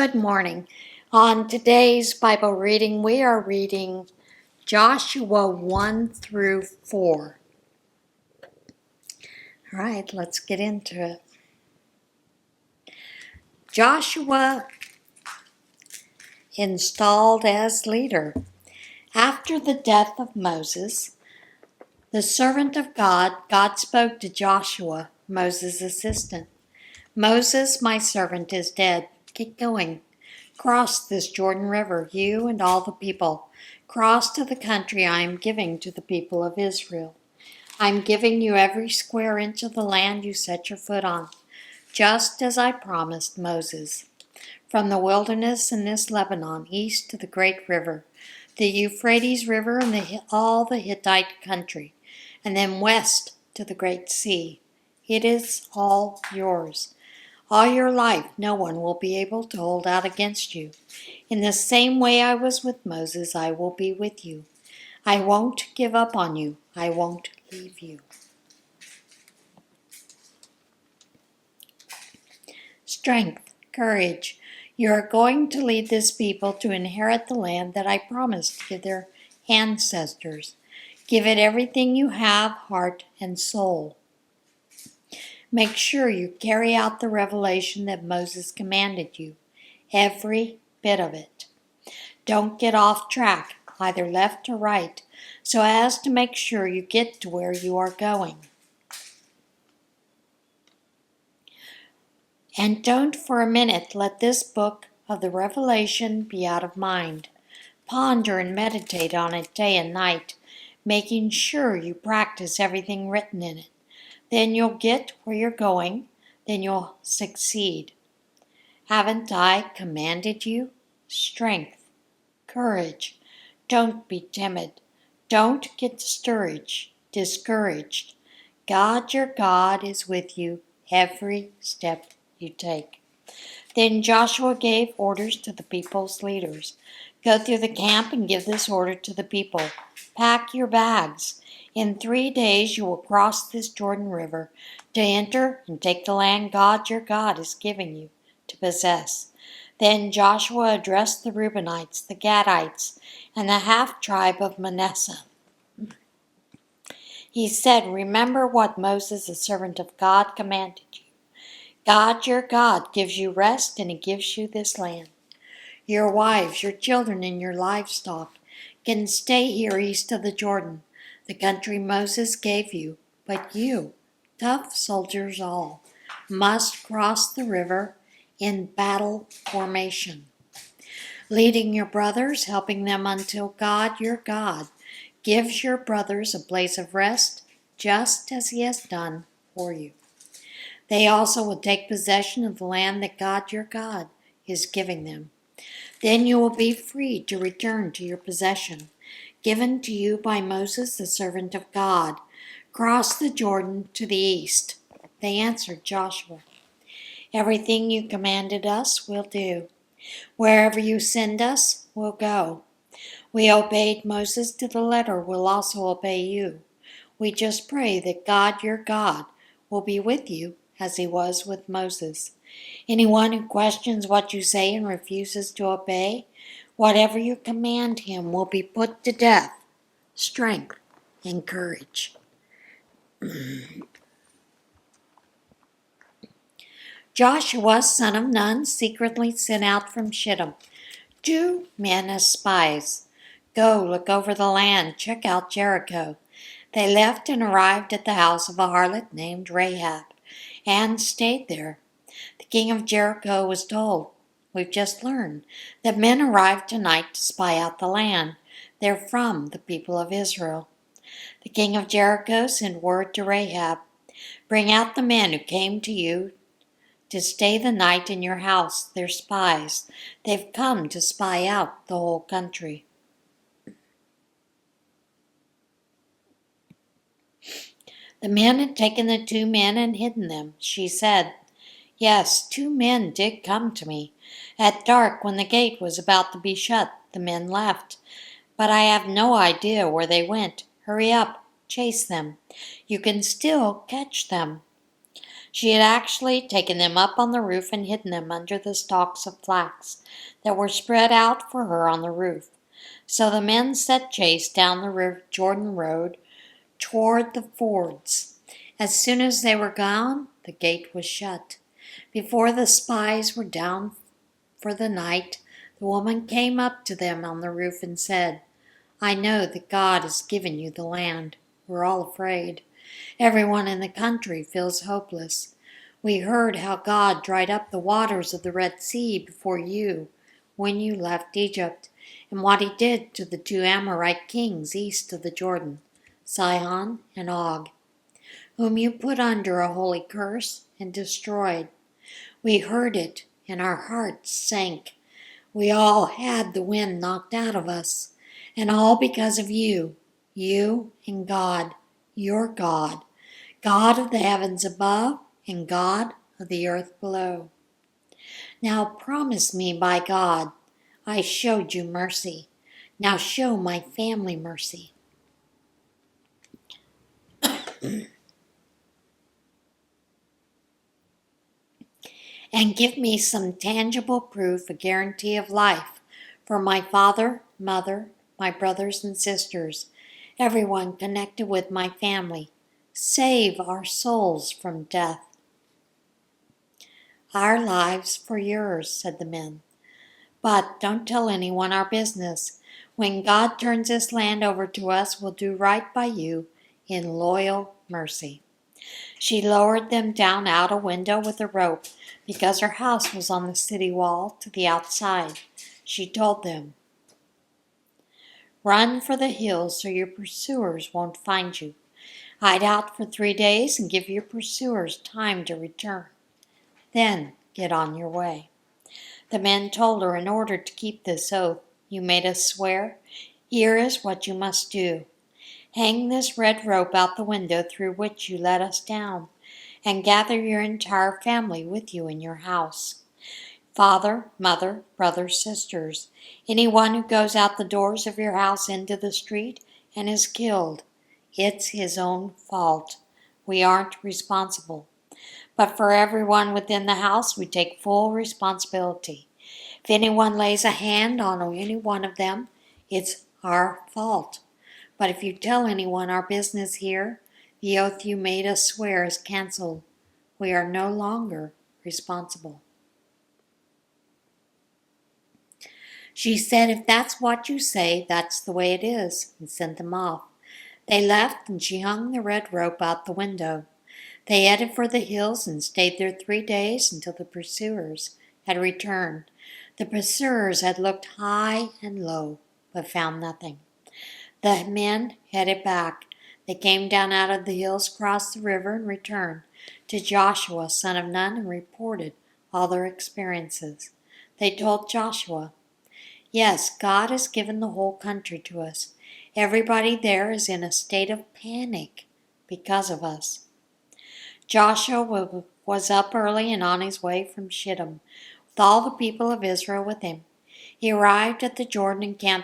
Good morning. On today's Bible reading, we are reading Joshua 1 through 4. All right, let's get into it. Joshua installed as leader. After the death of Moses, the servant of God, God spoke to Joshua, Moses' assistant. Moses, my servant, is dead. Get going. Cross this Jordan River, you and all the people. Cross to the country I am giving to the people of Israel. I am giving you every square inch of the land you set your foot on, just as I promised Moses. From the wilderness in this Lebanon, east to the great river, the Euphrates River and all the Hittite country, and then west to the great sea. It is all yours. All your life, no one will be able to hold out against you. In the same way I was with Moses, I will be with you. I won't give up on you. I won't leave you. Strength, courage. You are going to lead this people to inherit the land that I promised to their ancestors. Give it everything you have, heart and soul. Make sure you carry out the revelation that Moses commanded you, every bit of it. Don't get off track, either left or right, so as to make sure you get to where you are going. And don't for a minute let this book of the Revelation be out of mind. Ponder and meditate on it day and night, making sure you practice everything written in it. Then you'll get where you're going, then you'll succeed. Haven't I commanded you? Strength, courage. Don't be timid. Don't get discouraged. God, your God, is with you every step you take. Then Joshua gave orders to the people's leaders. Go through the camp and give this order to the people. Pack your bags. In 3 days you will cross this Jordan River to enter and take the land God, your God, is giving you to possess. Then Joshua addressed the Reubenites, the Gadites, and the half-tribe of Manasseh. He said, remember what Moses, the servant of God, commanded you. God, your God, gives you rest, and he gives you this land. Your wives, your children, and your livestock can stay here east of the Jordan, the country Moses gave you. But you, tough soldiers all, must cross the river in battle formation, leading your brothers, helping them until God, your God, gives your brothers a place of rest, just as he has done for you. They also will take possession of the land that God, your God, is giving them. Then you will be free to return to your possession, given to you by Moses, the servant of God. Cross the Jordan to the east. They answered Joshua, everything you commanded us, we'll do. Wherever you send us, we'll go. We obeyed Moses to the letter, we'll also obey you. We just pray that God, your God, will be with you as he was with Moses. Anyone who questions what you say and refuses to obey, whatever you command him will be put to death. Strength and courage. Joshua, son of Nun, secretly sent out from Shittim 2 men as spies. Go, look over the land, check out Jericho. They left and arrived at the house of a harlot named Rahab, and stayed there. The king of Jericho was told, we've just learned that men arrived tonight to spy out the land. They're from the people of Israel. The king of Jericho sent word to Rahab, bring out the men who came to you to stay the night in your house. They're spies. They've come to spy out the whole country. The men had taken the 2 men and hidden them. She said, yes, 2 men did come to me. At dark, when the gate was about to be shut, the men left. But I have no idea where they went. Hurry up, chase them. You can still catch them. She had actually taken them up on the roof and hidden them under the stalks of flax that were spread out for her on the roof. So the men set chase down the Jordan road toward the fords. As soon as they were gone, the gate was shut. Before the spies were down for the night, the woman came up to them on the roof and said, "I know that God has given you the land. We're all afraid. Everyone in the country feels hopeless. We heard how God dried up the waters of the Red Sea before you when you left Egypt, and what he did to the two Amorite kings east of the Jordan, Sihon and Og, whom you put under a holy curse and destroyed. We heard it, and our hearts sank. We all had the wind knocked out of us, and all because of you and God, your God, God of the heavens above and God of the earth below. Now promise me by God, I showed you mercy. Now show my family mercy." "And give me some tangible proof, a guarantee of life, for my father, mother, my brothers and sisters, everyone connected with my family. Save our souls from death." "Our lives for yours," said the men. "But don't tell anyone our business. When God turns this land over to us, we'll do right by you in loyal mercy." She lowered them down out a window with a rope because her house was on the city wall to the outside. She told them, "Run for the hills so your pursuers won't find you. Hide out for 3 days and give your pursuers time to return. Then get on your way." The men told her, "In order to keep this oath you made us swear, here is what you must do. Hang this red rope out the window through which you let us down, and gather your entire family with you in your house. Father, mother, brothers, sisters, anyone who goes out the doors of your house into the street and is killed, it's his own fault. We aren't responsible. But for everyone within the house, we take full responsibility. If anyone lays a hand on any one of them, it's our fault. But if you tell anyone our business here, the oath you made us swear is canceled. We are no longer responsible." She said, "If that's what you say, that's the way it is," and sent them off. They left, and she hung the red rope out the window. They headed for the hills and stayed there 3 days until the pursuers had returned. The pursuers had looked high and low, but found nothing. The men headed back. They came down out of the hills, crossed the river, and returned to Joshua, son of Nun, and reported all their experiences. They told Joshua, "Yes, God has given the whole country to us. Everybody there is in a state of panic because of us." Joshua was up early and on his way from Shittim, with all the people of Israel with him. He arrived at the Jordan and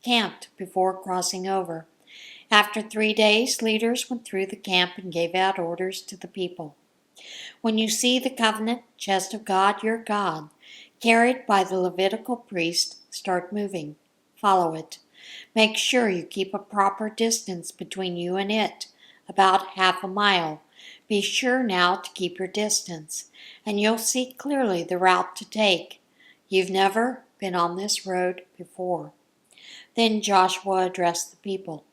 camped before crossing over. After 3 days, leaders went through the camp and gave out orders to the people. "When you see the covenant chest of God, your God, carried by the Levitical priest, start moving. Follow it. Make sure you keep a proper distance between you and it, about half a mile. Be sure now to keep your distance, and you'll see clearly the route to take. You've never been on this road before." Then Joshua addressed the people,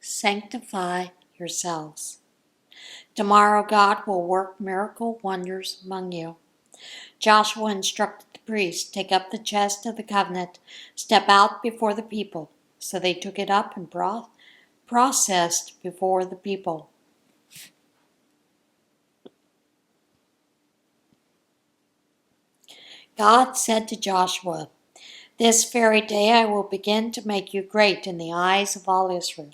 "Sanctify yourselves. Tomorrow God will work miracle wonders among you." Joshua instructed the priests, "Take up the chest of the covenant, step out before the people." So they took it up and processed before the people. God said to Joshua, "This very day I will begin to make you great in the eyes of all Israel.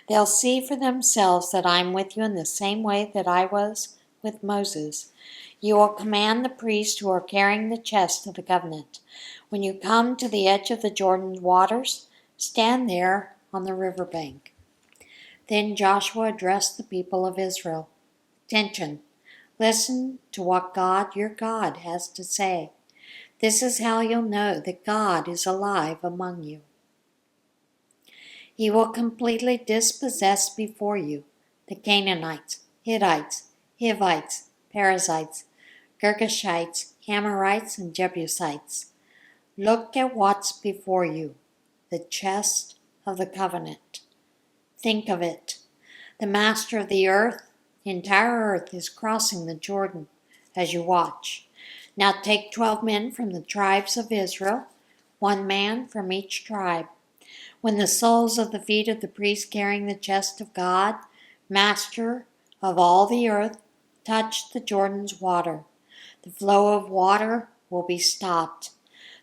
They'll see for themselves that I'm with you in the same way that I was with Moses. You will command the priests who are carrying the chest of the covenant. When you come to the edge of the Jordan waters, stand there on the riverbank." Then Joshua addressed the people of Israel. "Attention! Listen to what God, your God, has to say. This is how you'll know that God is alive among you. He will completely dispossess before you the Canaanites, Hittites, Hivites, Perizzites, Girgashites, Amorites, and Jebusites. Look at what's before you, the chest of the covenant. Think of it. The master of the earth, the entire earth, is crossing the Jordan as you watch. Now take 12 men from the tribes of Israel, 1 man from each tribe. When the soles of the feet of the priest carrying the chest of God, master of all the earth, touch the Jordan's water, the flow of water will be stopped.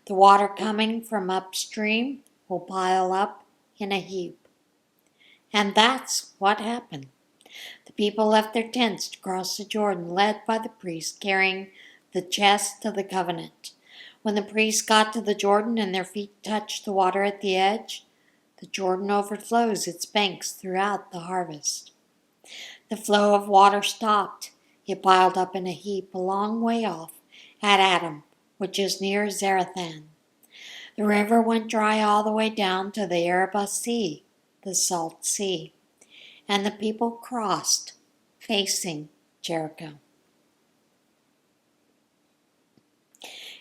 The water coming from upstream will pile up in a heap. And that's what happened. The people left their tents to cross the Jordan, led by the priest carrying the chest of the covenant. When the priests got to the Jordan and their feet touched the water at the edge, the Jordan overflows its banks throughout the harvest. The flow of water stopped. It piled up in a heap a long way off at Adam, which is near Zarethan. The river went dry all the way down to the Arabah Sea, the Salt Sea, and the people crossed, facing Jericho.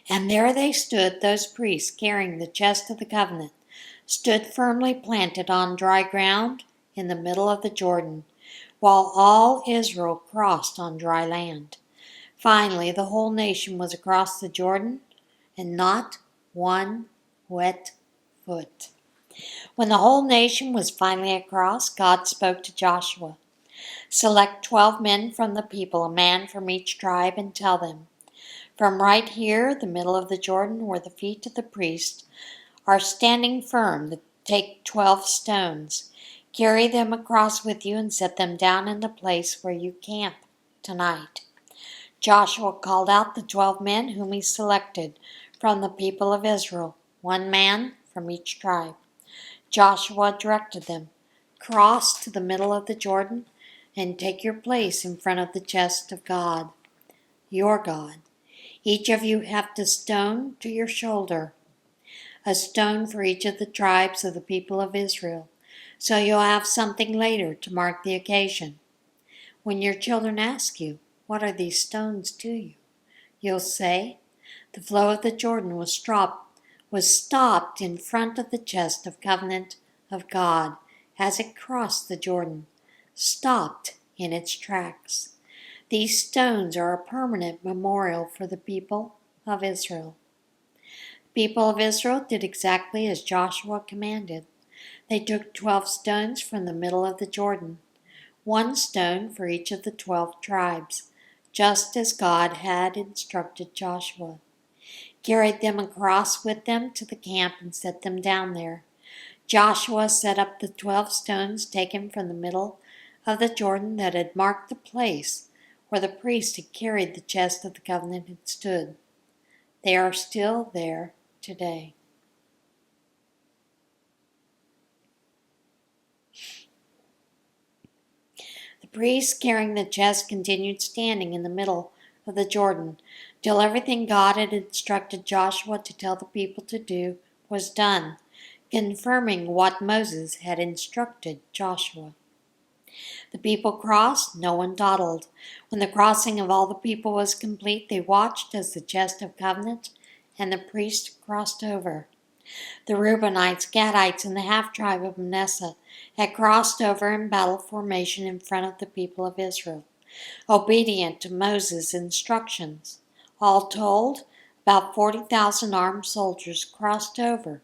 And there they stood, those priests carrying the chest of the covenant, stood firmly planted on dry ground in the middle of the Jordan, while all Israel crossed on dry land. Finally, the whole nation was across the Jordan, and not one wet foot. When the whole nation was finally across, God spoke to Joshua. Select 12 men from the people, a man from each tribe, and tell them, from right here, the middle of the Jordan, where the feet of the priest are standing firm, take 12 stones. Carry them across with you and set them down in the place where you camp tonight. Joshua called out the 12 men whom he selected from the people of Israel, 1 man from each tribe. Joshua directed them, cross to the middle of the Jordan and take your place in front of the chest of God, your God. Each of you have a stone to your shoulder, a stone for each of the tribes of the people of Israel, so you'll have something later to mark the occasion. When your children ask you, what are these stones to you? You'll say, the flow of the Jordan was stopped in front of the chest of covenant of God as it crossed the Jordan, stopped in its tracks. These stones are a permanent memorial for the people of Israel. The people of Israel did exactly as Joshua commanded. They took 12 stones from the middle of the Jordan, 1 stone for each of the 12 tribes, just as God had instructed Joshua. Carried them across with them to the camp and set them down there. Joshua set up the 12 stones taken from the middle of the Jordan that had marked the place where the priest had carried the chest of the covenant and stood. They are still there today. The priest carrying the chest continued standing in the middle of the Jordan till everything God had instructed Joshua to tell the people to do was done, confirming what Moses had instructed Joshua. The people crossed, no one dawdled. When the crossing of all the people was complete, they watched as the chest of covenant and the priest crossed over. The Reubenites, Gadites, and the half-tribe of Manasseh had crossed over in battle formation in front of the people of Israel, obedient to Moses' instructions. All told, about 40,000 armed soldiers crossed over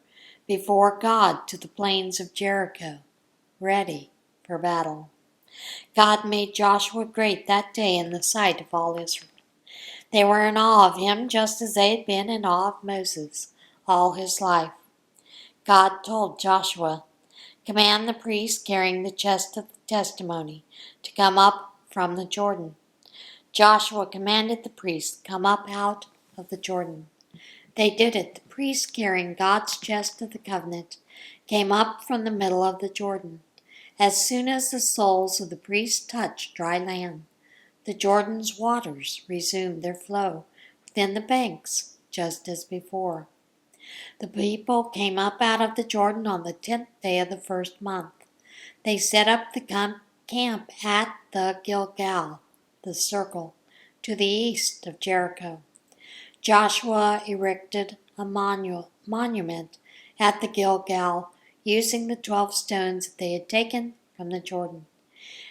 before God to the plains of Jericho, ready for battle. God made Joshua great that day in the sight of all Israel. They were in awe of him just as they had been in awe of Moses all his life. God told Joshua, command the priest carrying the chest of the testimony to come up from the Jordan. Joshua commanded the priests, come up out of the Jordan. They did it. The priest carrying God's chest of the covenant came up from the middle of the Jordan. As soon as the soles of the priests touched dry land, The Jordan's waters resumed their flow within the banks, just as before. The people came up out of the Jordan on the 10th day of the first month. They set up the camp at the Gilgal, the circle, to the east of Jericho. Joshua erected a monument at the Gilgal using the 12 stones that they had taken from the Jordan.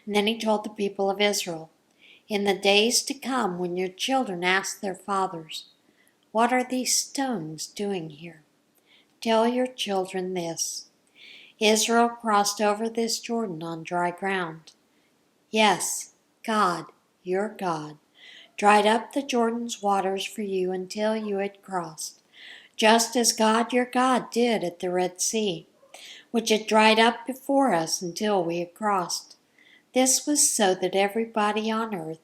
And then he told the people of Israel, "In the days to come, when your children ask their fathers, 'What are these stones doing here?' tell your children this: Israel crossed over this Jordan on dry ground. Yes, God, your God, dried up the Jordan's waters for you until you had crossed, just as God your God did at the Red Sea, which had dried up before us until we had crossed. This was so that everybody on earth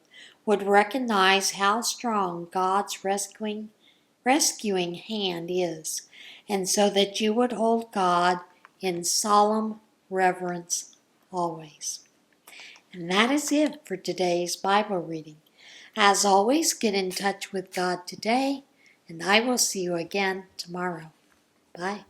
would recognize how strong God's rescuing hand is, and so that you would hold God in solemn reverence always." And that is it for today's Bible reading. As always, get in touch with God today, and I will see you again tomorrow. Bye.